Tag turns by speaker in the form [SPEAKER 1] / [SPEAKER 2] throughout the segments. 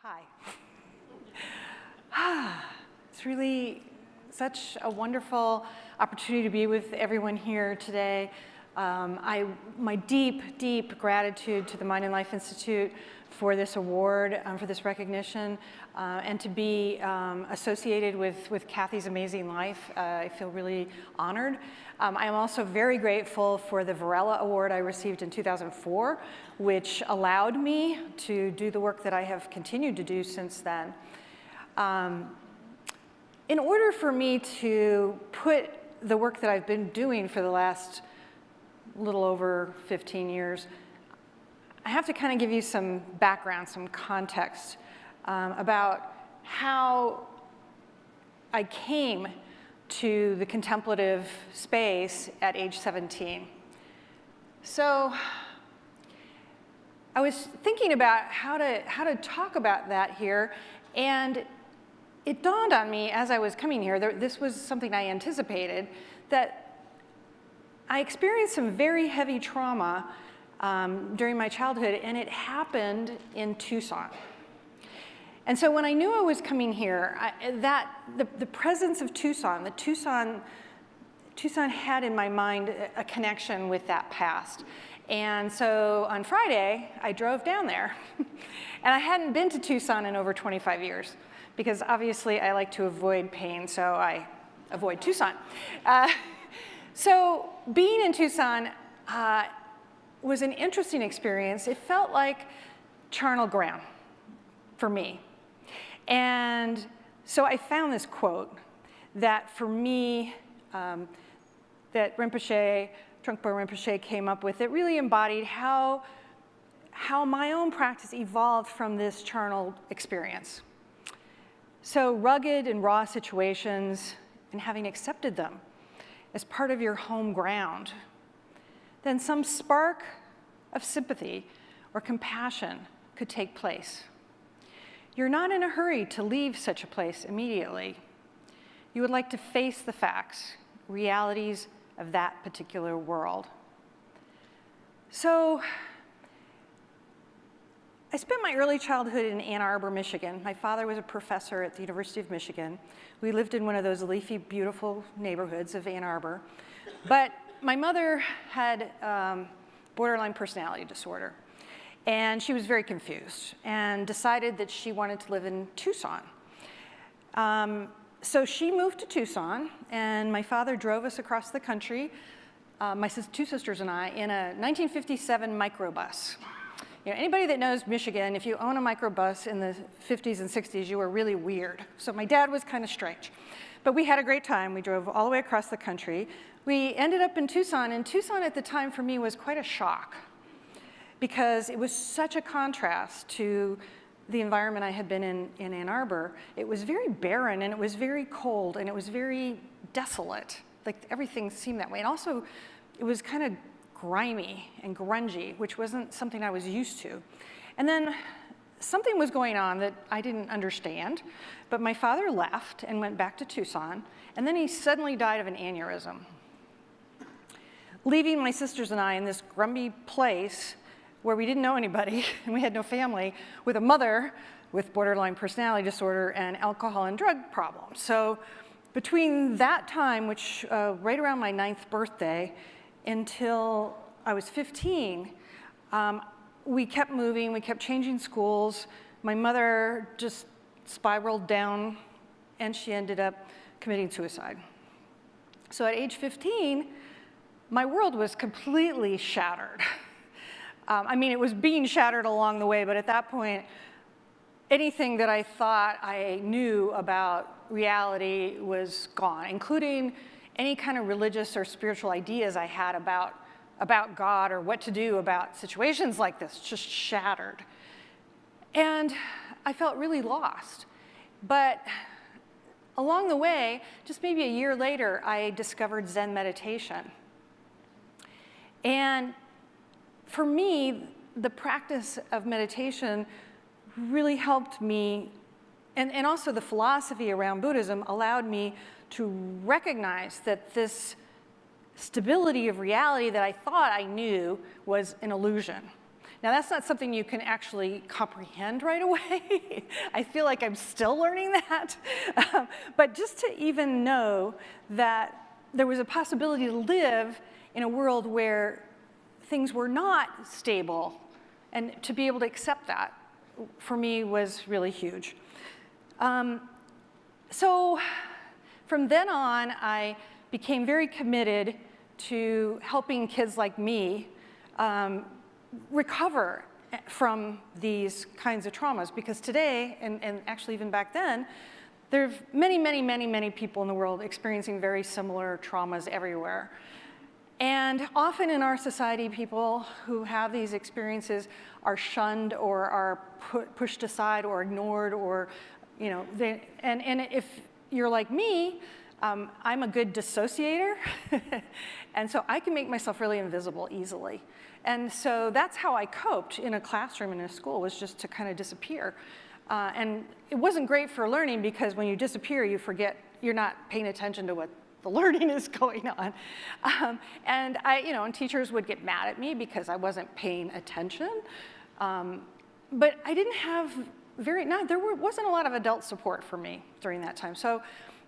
[SPEAKER 1] Hi. It's really such a wonderful opportunity to be with everyone here today. My deep, deep gratitude to the Mind and Life Institute for this award, for this recognition, and to be associated with Kathy's amazing life. I feel really honored. I am also very grateful for the Varela Award I received in 2004, which allowed me to do the work that I have continued to do since then. In order for me to put the work that I've been doing for the last little over 15 years, I have to kind of give you some background, some context about how I came to the contemplative space at age 17. So I was thinking about how to talk about that here, and it dawned on me as I was coming here, this was something I anticipated, that I experienced some very heavy trauma during my childhood, and it happened in Tucson. And so when I knew I was coming here, the presence of Tucson, Tucson had in my mind a connection with that past. And so on Friday, I drove down there. And I hadn't been to Tucson in over 25 years, because obviously I like to avoid pain, so I avoid Tucson. So being in Tucson was an interesting experience. It felt like charnel ground for me. And so I found this quote that for me, that Rinpoche, Trungpa Rinpoche came up with. It really embodied how my own practice evolved from this charnel experience. So rugged and raw situations, and having accepted them as part of your home ground, then some spark of sympathy or compassion could take place. You're not in a hurry to leave such a place immediately. You would like to face the facts, realities of that particular world. So I spent my early childhood in Ann Arbor, Michigan. My father was a professor at the University of Michigan. We lived in one of those leafy, beautiful neighborhoods of Ann Arbor. But my mother had borderline personality disorder, and she was very confused and decided that she wanted to live in Tucson. So she moved to Tucson, and my father drove us across the country, my two sisters and I, in a 1957 microbus. You know, anybody that knows Michigan, if you own a microbus in the 50s and 60s, you were really weird. So my dad was kind of strange. But we had a great time. We drove all the way across the country. We ended up in Tucson, and Tucson at the time for me was quite a shock, because it was such a contrast to the environment I had been in Ann Arbor. It was very barren, and it was very cold, and it was very desolate. Like, everything seemed that way. And also, it was kind of grimy and grungy, which wasn't something I was used to. And then something was going on that I didn't understand, but my father left and went back to Tucson, and then he suddenly died of an aneurysm, leaving my sisters and I in this grumby place where we didn't know anybody and we had no family, with a mother with borderline personality disorder and alcohol and drug problems. So between that time, which right around my 9th birthday, until I was 15, we kept moving, we kept changing schools. My mother just spiraled down, and she ended up committing suicide. So at age 15, my world was completely shattered. I mean, it was being shattered along the way, but at that point, anything that I thought I knew about reality was gone, including any kind of religious or spiritual ideas I had about God or what to do about situations like this, just shattered. And I felt really lost. But along the way, just maybe a year later, I discovered Zen meditation. And for me, the practice of meditation really helped me, and also the philosophy around Buddhism allowed me to recognize that this stability of reality that I thought I knew was an illusion. Now, that's not something you can actually comprehend right away. I feel like I'm still learning that. But just to even know that there was a possibility to live in a world where things were not stable, and to be able to accept that, for me, was really huge. So from then on, I became very committed to helping kids like me recover from these kinds of traumas, because today, and actually even back then, there's many people in the world experiencing very similar traumas everywhere. And often in our society, people who have these experiences are shunned or are pushed aside or ignored, or, you know, and if you're like me, I'm a good dissociator, and so I can make myself really invisible easily. And so that's how I coped in a classroom in a school, was just to kind of disappear. And it wasn't great for learning, because when you disappear, you forget, you're not paying attention to what the learning is going on. And and teachers would get mad at me because I wasn't paying attention. But I didn't have wasn't a lot of adult support for me during that time. So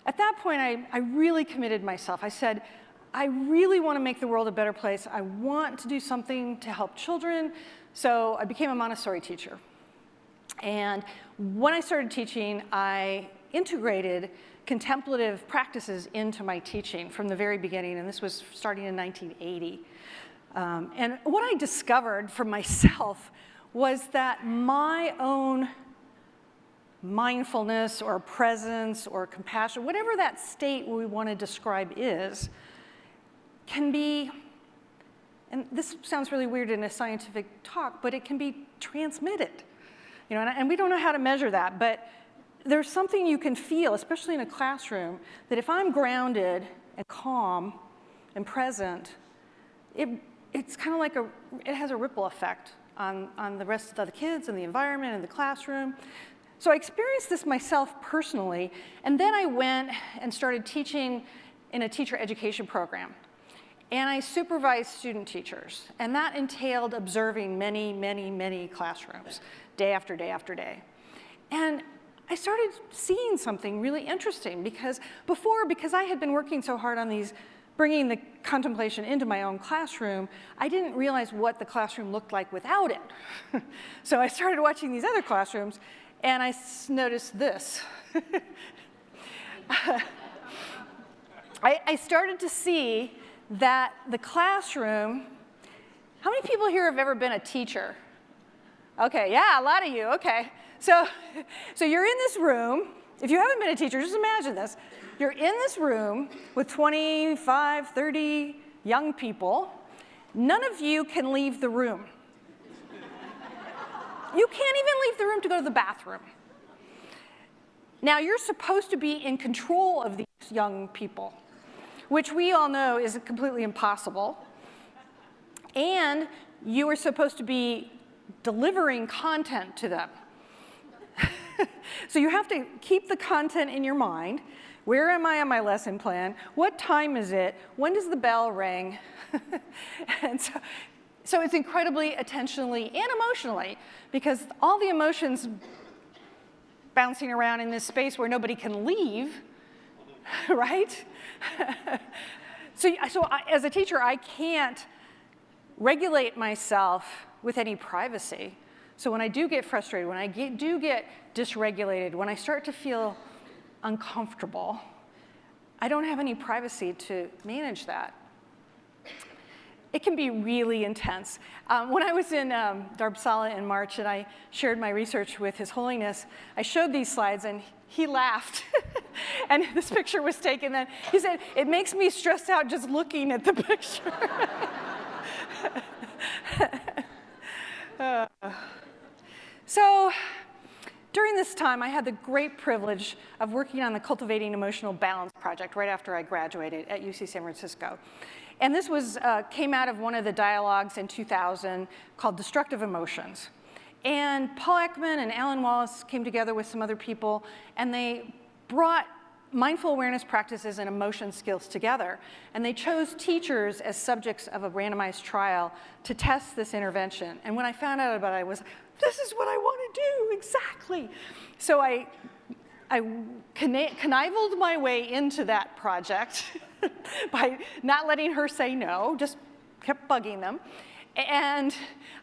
[SPEAKER 1] at that point, I really committed myself. I said, I really want to make the world a better place. I want to do something to help children. So I became a Montessori teacher. And when I started teaching, I integrated contemplative practices into my teaching from the very beginning, and this was starting in 1980. And what I discovered for myself was that my own mindfulness or presence or compassion, whatever that state we want to describe is, can be, and this sounds really weird in a scientific talk, but it can be transmitted. You know, and we don't know how to measure that, but there's something you can feel, especially in a classroom, that if I'm grounded and calm and present, it's kind of like it has a ripple effect on the rest of the kids and the environment and the classroom. So I experienced this myself personally, and then I went and started teaching in a teacher education program. And I supervised student teachers, and that entailed observing many classrooms, day after day after day. And I started seeing something really interesting, because I had been working so hard on bringing the contemplation into my own classroom, I didn't realize what the classroom looked like without it. So I started watching these other classrooms, and I noticed this. I started to see that the classroom, how many people here have ever been a teacher? Okay, yeah, a lot of you, okay. So you're in this room. If you haven't been a teacher, just imagine this. You're in this room with 25, 30 young people. None of you can leave the room. You can't even leave the room to go to the bathroom. Now, you're supposed to be in control of these young people, which we all know is completely impossible. And you are supposed to be delivering content to them. So you have to keep the content in your mind. Where am I on my lesson plan? What time is it? When does the bell ring? And so it's incredibly attentionally and emotionally, because all the emotions bouncing around in this space where nobody can leave, right? So as a teacher, I can't regulate myself with any privacy. So when I do get frustrated, when I do get dysregulated, when I start to feel uncomfortable, I don't have any privacy to manage that. It can be really intense. When I was in Dharamsala in March and I shared my research with His Holiness, I showed these slides and he laughed. And this picture was taken then. He said, "It makes me stressed out just looking at the picture." So during this time, I had the great privilege of working on the Cultivating Emotional Balance project right after I graduated at UC San Francisco. And this came out of one of the dialogues in 2000 called Destructive Emotions. And Paul Ekman and Alan Wallace came together with some other people, and they brought mindful awareness practices and emotion skills together. And they chose teachers as subjects of a randomized trial to test this intervention. And when I found out about it, I was, this is what I want to do, exactly. So I connived my way into that project by not letting her say no, just kept bugging them. And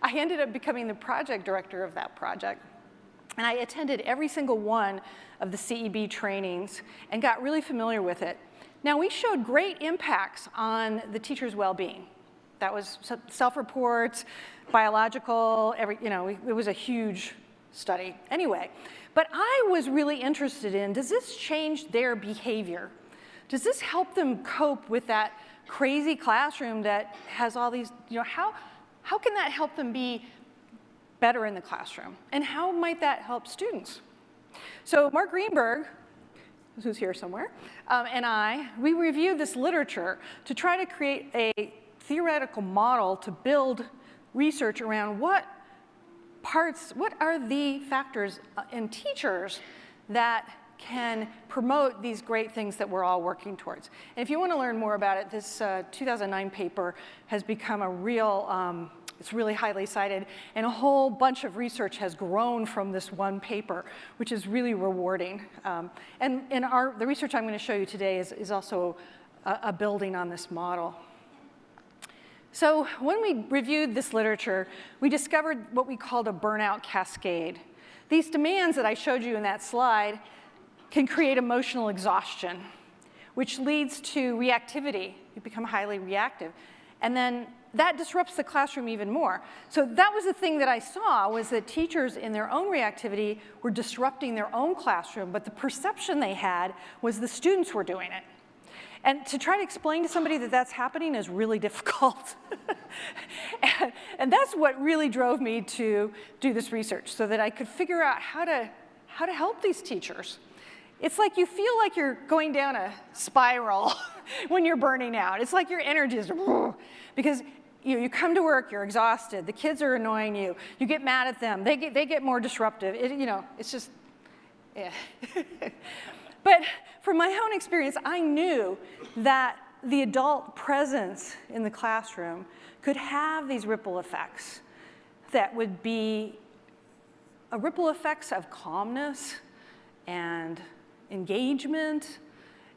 [SPEAKER 1] I ended up becoming the project director of that project. And I attended every single one of the CEB trainings and got really familiar with it. Now, we showed great impacts on the teacher's well-being. That was self-reports, biological, it was a huge study. Anyway, but I was really interested in, does this change their behavior? Does this help them cope with that crazy classroom that has all these, how can that help them be better in the classroom? And how might that help students? So Mark Greenberg, who's here somewhere, and we reviewed this literature to try to create a theoretical model to build research around what are the factors in teachers that can promote these great things that we're all working towards. And if you want to learn more about it, this 2009 paper has become a real, it's really highly cited, and a whole bunch of research has grown from this one paper, which is really rewarding. And the research I'm going to show you today is also a building on this model. So when we reviewed this literature, we discovered what we called a burnout cascade. These demands that I showed you in that slide can create emotional exhaustion, which leads to reactivity. You become highly reactive. And then that disrupts the classroom even more. So that was the thing that I saw, was that teachers in their own reactivity were disrupting their own classroom, but the perception they had was the students were doing it. And to try to explain to somebody that that's happening is really difficult. and that's what really drove me to do this research, so that I could figure out how to help these teachers. It's like you feel like you're going down a spiral when you're burning out. It's like your energy is, because you come to work, you're exhausted, the kids are annoying you, you get mad at them, they get more disruptive. It's just, yeah. But from my own experience, I knew that the adult presence in the classroom could have these ripple effects that would be ripple effects of calmness and engagement.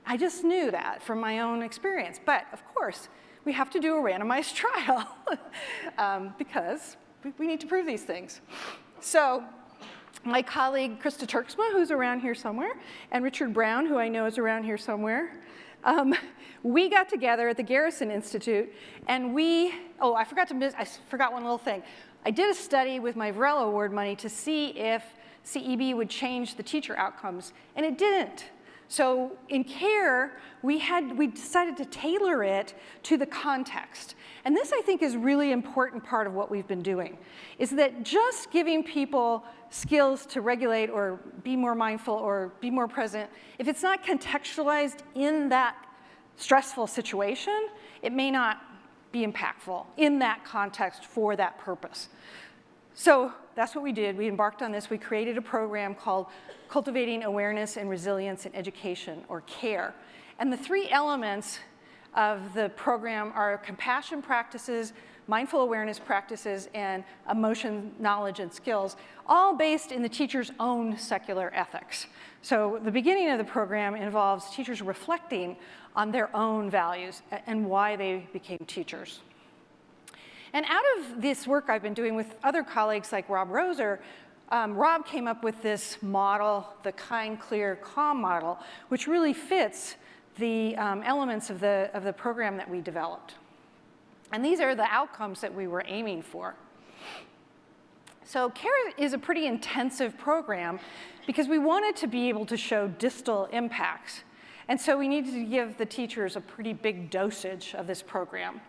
[SPEAKER 1] I just knew that from my own experience. But of course, we have to do a randomized trial because we need to prove these things. So my colleague, Krista Turksma, who's around here somewhere, and Richard Brown, who I know is around here somewhere, we got together at the Garrison Institute, and I forgot one little thing. I did a study with my Varela Award money to see if CEB would change the teacher outcomes, and it didn't. So in CARE, we decided to tailor it to the context. And this, I think, is a really important part of what we've been doing, is that just giving people skills to regulate or be more mindful or be more present, if it's not contextualized in that stressful situation, it may not be impactful in that context for that purpose. So that's what we did. We embarked on this. We created a program called Cultivating Awareness and Resilience in Education, or CARE. And the three elements of the program are compassion practices, mindful awareness practices, and emotion, knowledge, and skills, all based in the teacher's own secular ethics. So the beginning of the program involves teachers reflecting on their own values and why they became teachers. And out of this work I've been doing with other colleagues like Rob Roser, Rob came up with this model, the kind, clear, calm model, which really fits the elements of the program that we developed. And these are the outcomes that we were aiming for. So CARE is a pretty intensive program because we wanted to be able to show distal impacts. And so we needed to give the teachers a pretty big dosage of this program.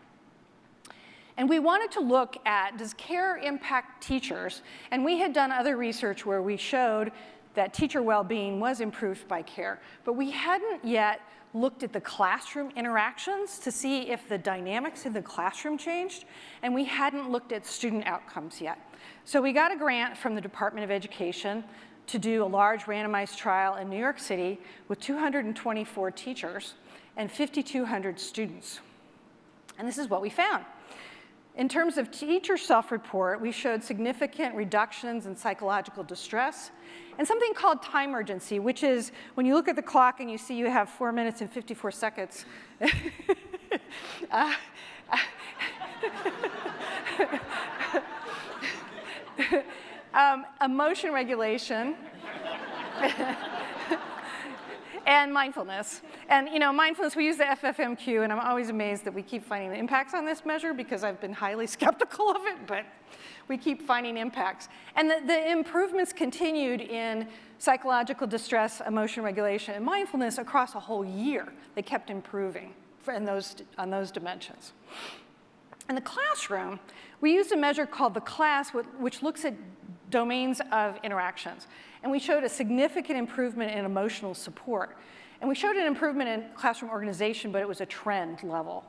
[SPEAKER 1] And we wanted to look at, does CARE impact teachers? And we had done other research where we showed that teacher well-being was improved by CARE, but we hadn't yet looked at the classroom interactions to see if the dynamics in the classroom changed, and we hadn't looked at student outcomes yet. So we got a grant from the Department of Education to do a large randomized trial in New York City with 224 teachers and 5,200 students. And this is what we found. In terms of teacher self-report, we showed significant reductions in psychological distress and something called time urgency, which is when you look at the clock and you see you have 4 minutes and 54 seconds. Emotion regulation and mindfulness. And mindfulness, we use the FFMQ, and I'm always amazed that we keep finding the impacts on this measure because I've been highly skeptical of it, but we keep finding impacts. And the improvements continued in psychological distress, emotion regulation, and mindfulness across a whole year. They kept improving on those dimensions. In the classroom, we used a measure called the class, which looks at domains of interactions. And we showed a significant improvement in emotional support. And we showed an improvement in classroom organization, but it was a trend level.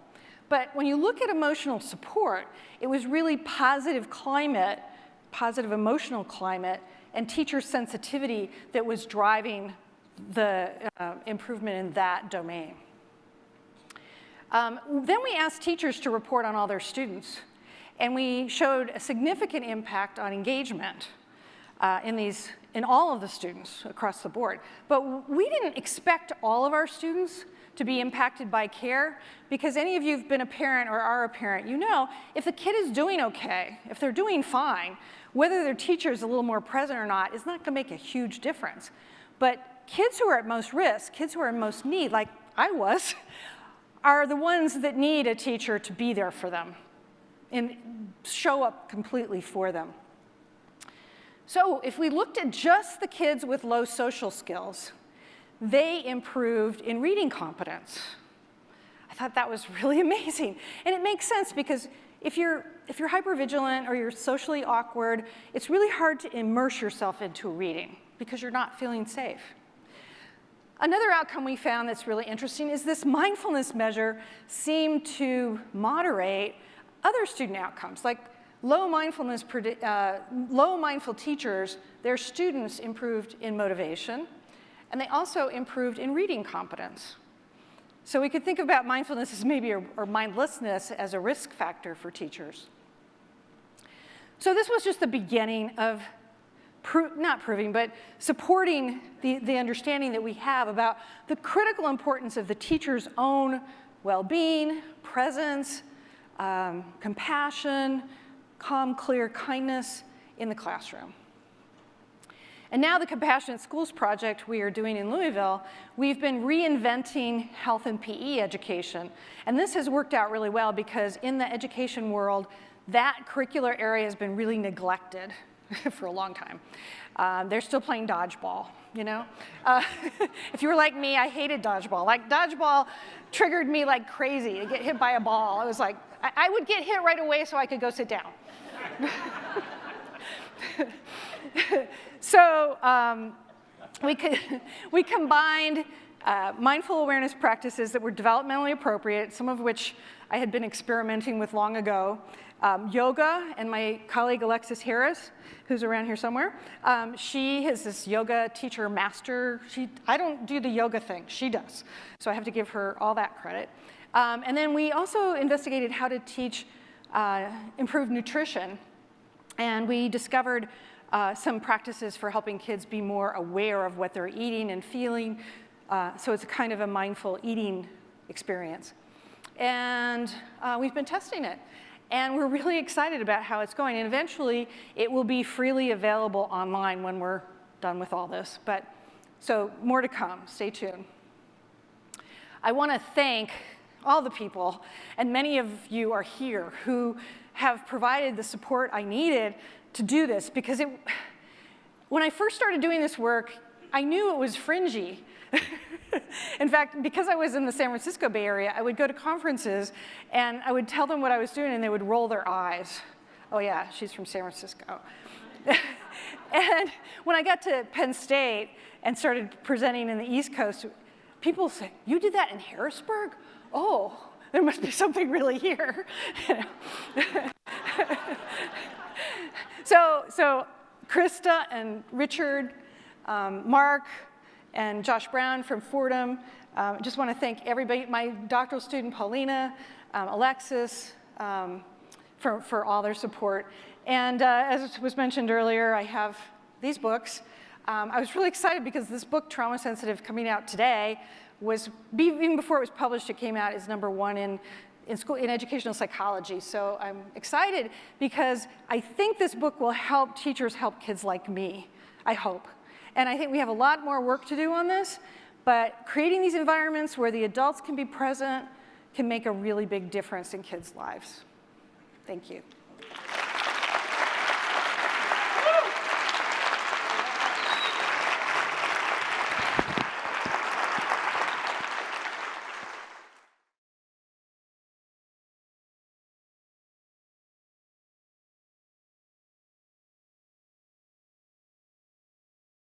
[SPEAKER 1] But when you look at emotional support, it was really positive climate, positive emotional climate, and teacher sensitivity that was driving the improvement in that domain. Then we asked teachers to report on all their students. And we showed a significant impact on engagement in all of the students across the board. But we didn't expect all of our students to be impacted by care, because any of you who've been a parent or are a parent, you know if the kid is doing okay, if they're doing fine, whether their teacher is a little more present or not is not going to make a huge difference. But kids who are at most risk, kids who are in most need, like I was, are the ones that need a teacher to be there for them and show up completely for them. So if we looked at just the kids with low social skills, they improved in reading competence. I thought that was really amazing. And it makes sense because if you're hypervigilant or you're socially awkward, it's really hard to immerse yourself into reading because you're not feeling safe. Another outcome we found that's really interesting is this mindfulness measure seemed to moderate other student outcomes, like low mindful teachers, their students improved in motivation, and they also improved in reading competence. So we could think about mindfulness as maybe, or mindlessness as a risk factor for teachers. So this was just the beginning of not proving, but supporting the understanding that we have about the critical importance of the teacher's own well-being, presence, compassion, calm, clear kindness in the classroom. And now the Compassionate Schools project we are doing in Louisville, we've been reinventing health and PE education. And this has worked out really well because in the education world, that curricular area has been really neglected for a long time. They're still playing dodgeball, you know? If you were like me, I hated dodgeball. Like, dodgeball triggered me like crazy to get hit by a ball. I was like, I would get hit right away so I could go sit down. So we combined mindful awareness practices that were developmentally appropriate, some of which I had been experimenting with long ago. Yoga, and my colleague Alexis Harris, who's around here somewhere, she is this yoga teacher master. I don't do the yoga thing, she does. So I have to give her all that credit. And then we also investigated how to teach improved nutrition. And we discovered some practices for helping kids be more aware of what they're eating and feeling. So it's a kind of a mindful eating experience. And we've been testing it. And we're really excited about how it's going. And eventually, it will be freely available online when we're done with all this. So more to come. Stay tuned. I want to thank all the people, and many of you are here, who have provided the support I needed to do this. Because when I first started doing this work, I knew it was fringy. In fact, because I was in the San Francisco Bay Area, I would go to conferences and I would tell them what I was doing and they would roll their eyes. Oh yeah, she's from San Francisco. And when I got to Penn State and started presenting in the East Coast, people say, "You did that in Harrisburg? Oh, there must be something really here." So Krista and Richard Mark and Josh Brown from Fordham. Just want to thank everybody, my doctoral student Paulina, Alexis, for all their support. And as was mentioned earlier, I have these books. I was really excited because this book, Trauma Sensitive, coming out today, was, even before it was published, it came out as #1 in educational psychology. So I'm excited because I think this book will help teachers help kids like me, I hope. And I think we have a lot more work to do on this, but creating these environments where the adults can be present can make a really big difference in kids' lives. Thank you.